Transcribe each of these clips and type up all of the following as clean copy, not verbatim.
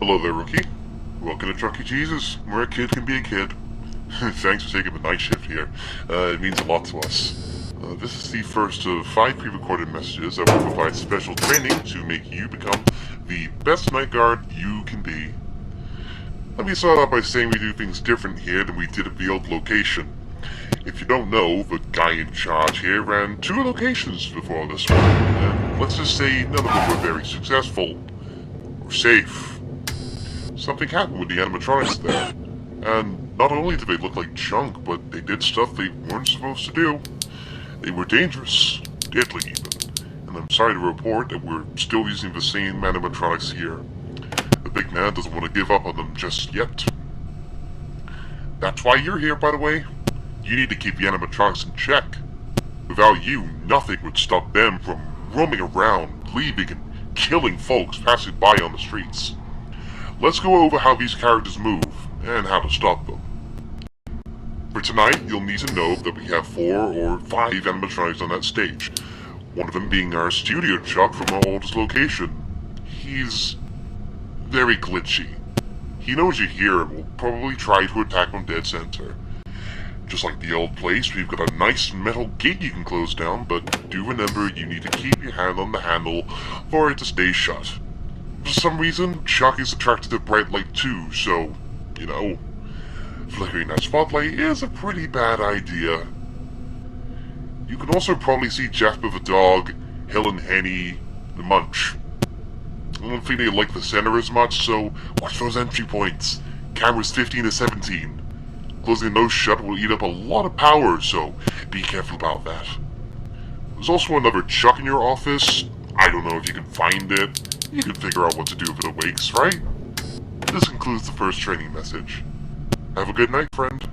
Hello there, rookie. Welcome to Chuck E. Cheese's, where a kid can be a kid. Thanks for taking the night shift here. It means a lot to us. This is the first of 5 pre-recorded messages that will provide special training to make you become the best night guard you can be. Let me start out by saying we do things different here than we did at the old location. If you don't know, the guy in charge here ran 2 locations before this one, and let's just say none of them were very successful or safe. Something happened with the animatronics there. And not only did they look like junk, but they did stuff they weren't supposed to do. They were dangerous, deadly even. And I'm sorry to report that we're still using the same animatronics here. The big man doesn't want to give up on them just yet. That's why you're here, by the way. You need to keep the animatronics in check. Without you, nothing would stop them from roaming around, leaving and killing folks passing by on the streets. Let's go over how these characters move, and how to stop them. For tonight, you'll need to know that we have 4 or 5 animatronics on that stage. One of them being our studio Chuck from our oldest location. He's very glitchy. He knows you're here and will probably try to attack on dead center. Just like the old place, we've got a nice metal gate you can close down, but do remember you need to keep your hand on the handle for it to stay shut. For some reason, Chuck is attracted to bright light too, so, you know, flickering that spotlight is a pretty bad idea. You can also probably see Jasper the dog, Helen Henny, the Munch. I don't think they like the center as much, so watch those entry points. Cameras 15 to 17. Closing those shut will eat up a lot of power, so be careful about that. There's also another Chuck in your office. I don't know if you can find it. You can figure out what to do if it awakes, right? This concludes the first training message. Have a good night, friend.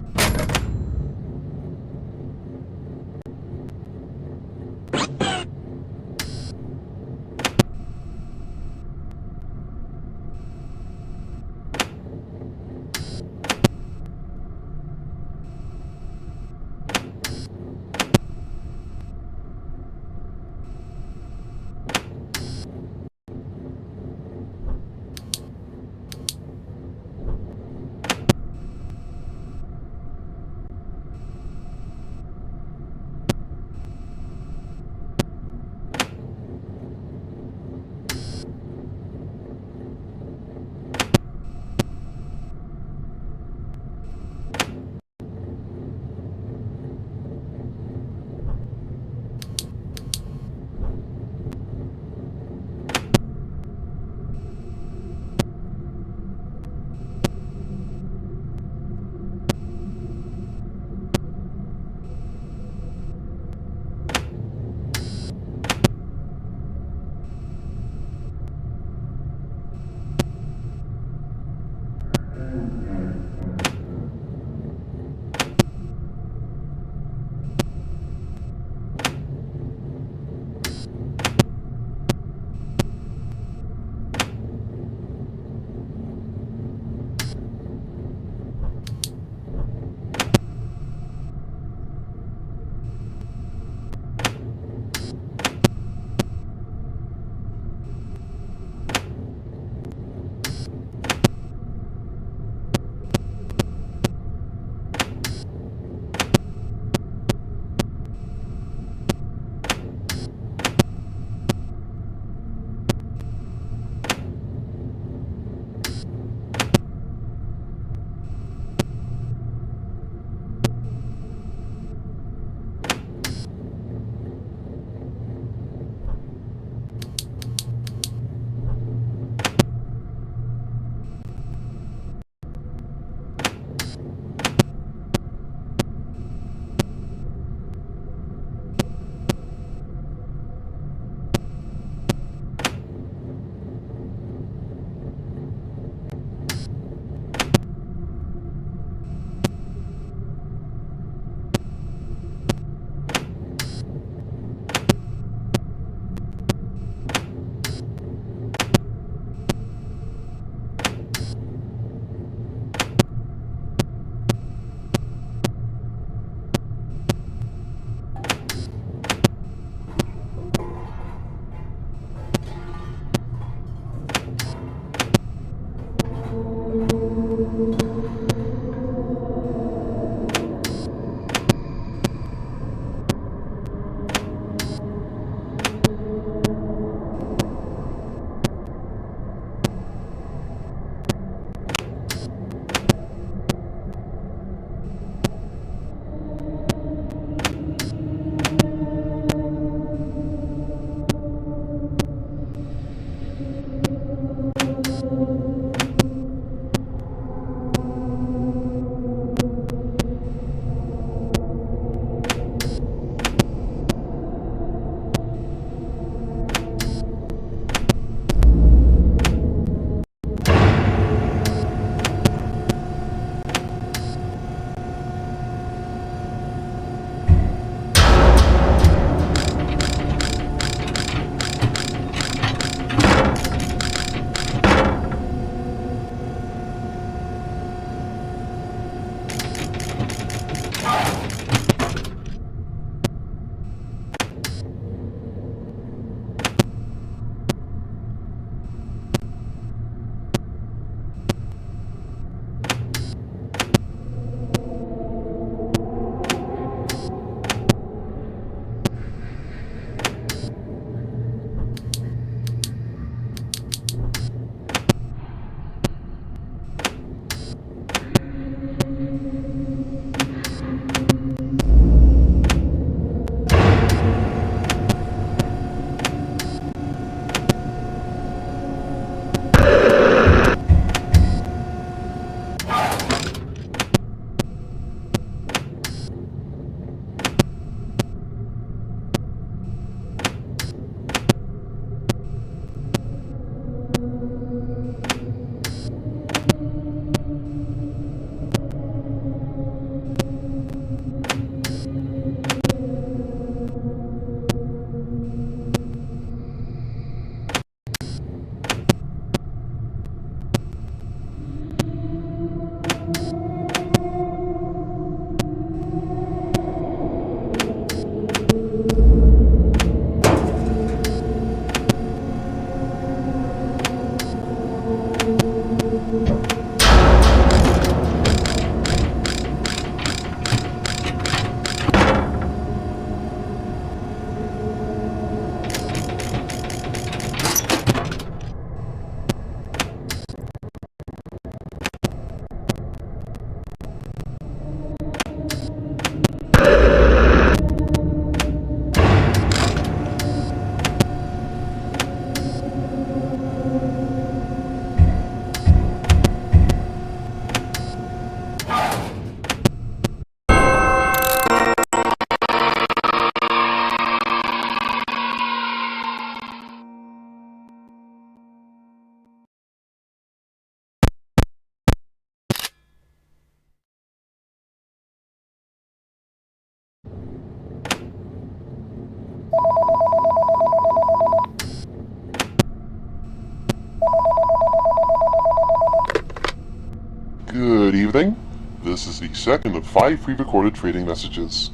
evening. This is the second of 5 pre-recorded trading messages.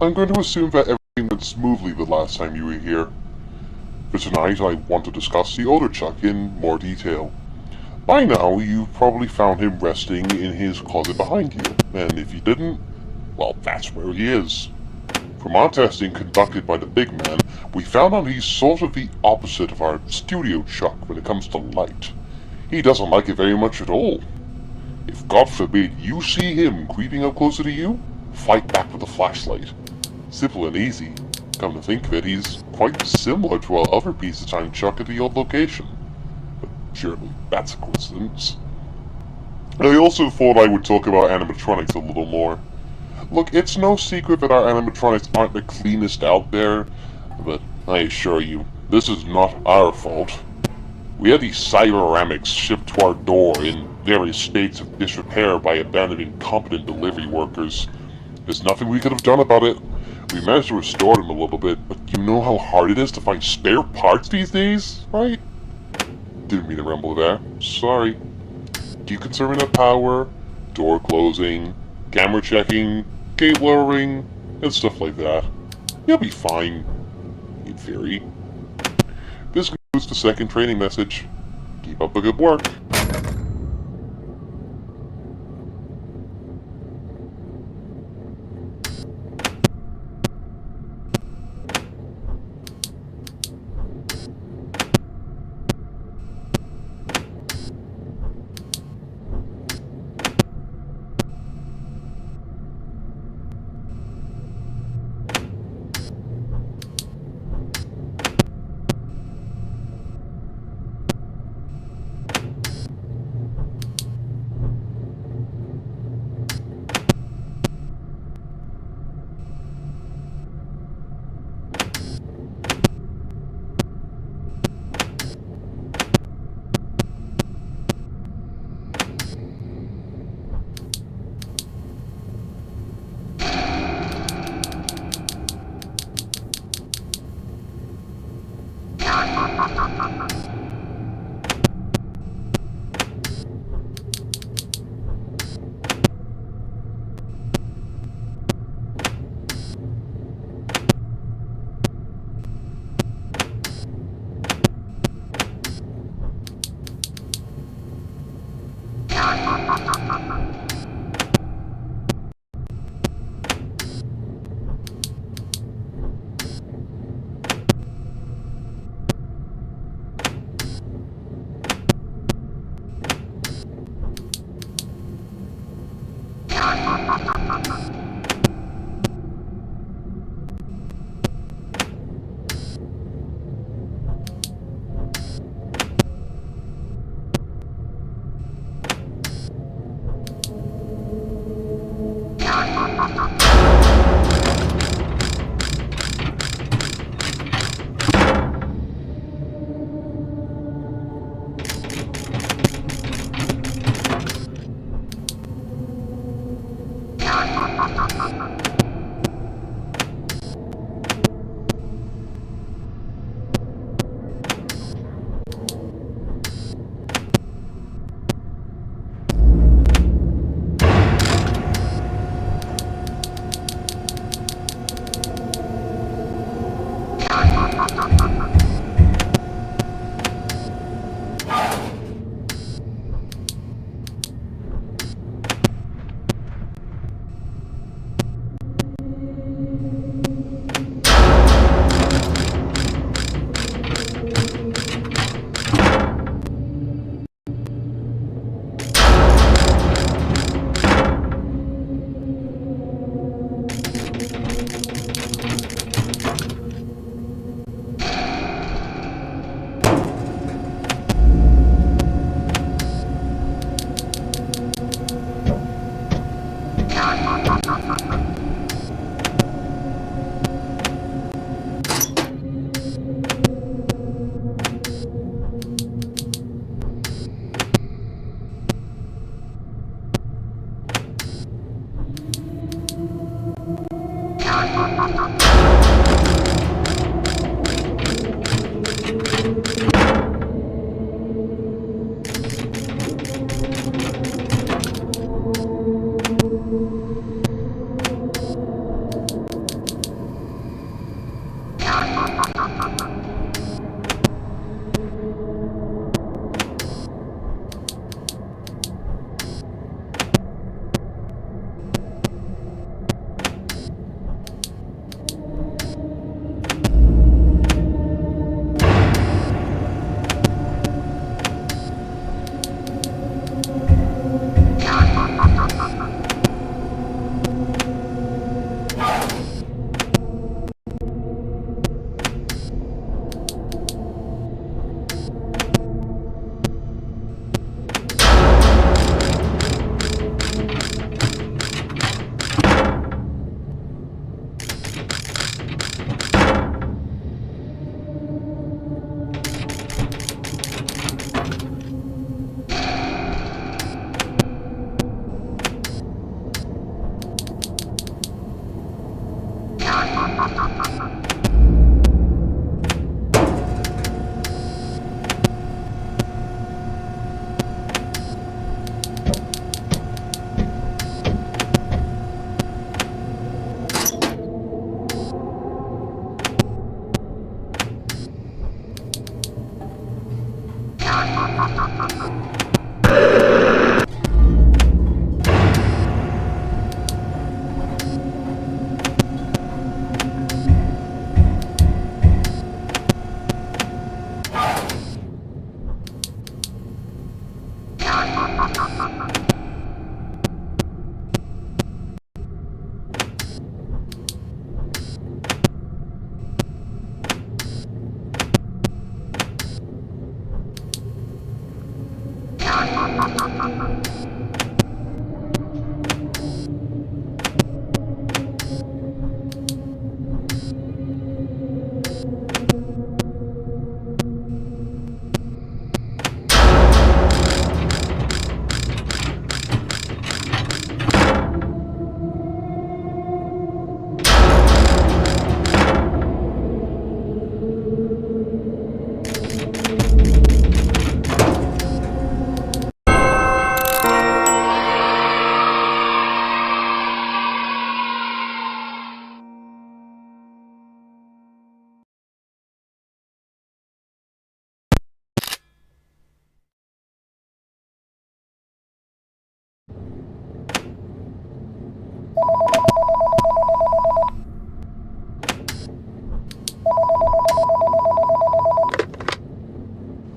I'm going to assume that everything went smoothly the last time you were here. For tonight, I want to discuss the older Chuck in more detail. By now, you've probably found him resting in his closet behind you, and if you didn't, well, that's where he is. From our testing conducted by the big man, we found out he's sort of the opposite of our studio Chuck when it comes to light. He doesn't like it very much at all. If God forbid you see him creeping up closer to you, fight back with a flashlight. Simple and easy. Come to think of it, he's quite similar to our other piece of time Chuck at the old location. But surely that's a coincidence. I also thought I would talk about animatronics a little more. Look, it's no secret that our animatronics aren't the cleanest out there, but I assure you, this is not our fault. We had these cyberamics shipped to our door in various states of disrepair by abandoned incompetent delivery workers. There's nothing we could have done about it. We managed to restore them a little bit, but you know how hard it is to find spare parts these days, right? Didn't mean to ramble there. Sorry. Deconserving of power, door closing, camera checking, gate lowering, and stuff like that. You'll be fine, in theory. This concludes the second training message. Keep up the good work.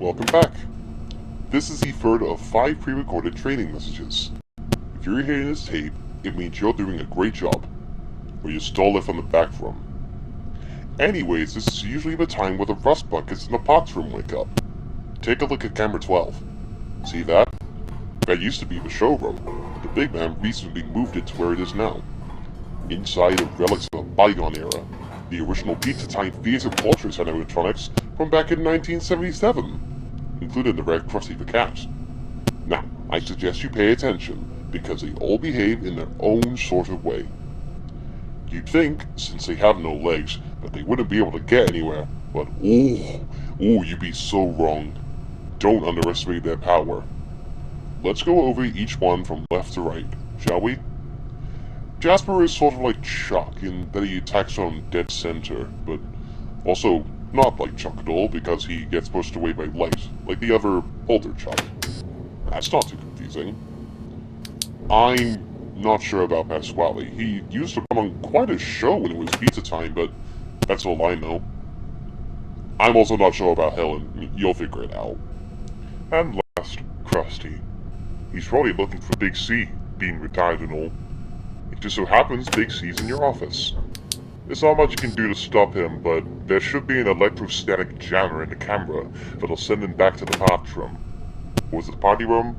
Welcome back. This is the third of 5 pre-recorded training messages. If you're hearing this tape, it means you're doing a great job, or you stole it from the back room. Anyways, this is usually the time where the rust buckets in the pots room wake up. Take a look at camera 12. See that? That used to be the showroom. The big man recently moved it to where it is now. Inside are relics of a bygone era. The original Pizza Time Theater portraits and electronics from back in 1977, including the red Krusty the Cat. Now, I suggest you pay attention, because they all behave in their own sort of way. You'd think, since they have no legs, that they wouldn't be able to get anywhere, but you'd be so wrong. Don't underestimate their power. Let's go over each one from left to right, shall we? Jasper is sort of like Chuck in that he attacks from dead center, but also not like Chuck at all because he gets pushed away by light, like the other older Chuck. That's not too confusing. I'm not sure about Pasquale. He used to come on quite a show when it was pizza time, but that's all I know. I'm also not sure about Helen. You'll figure it out. And last, Krusty. He's probably looking for Big C, being retired and all. It just so happens Big C's in your office. There's not much you can do to stop him, but there should be an electrostatic jammer in the camera that'll send him back to the party room. Or was it the party room?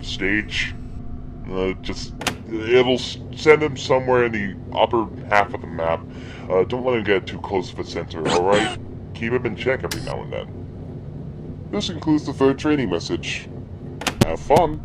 Stage? It'll send him somewhere in the upper half of the map. Don't let him get too close to the center, alright? Keep him in check every now and then. This includes the third training message. Have fun!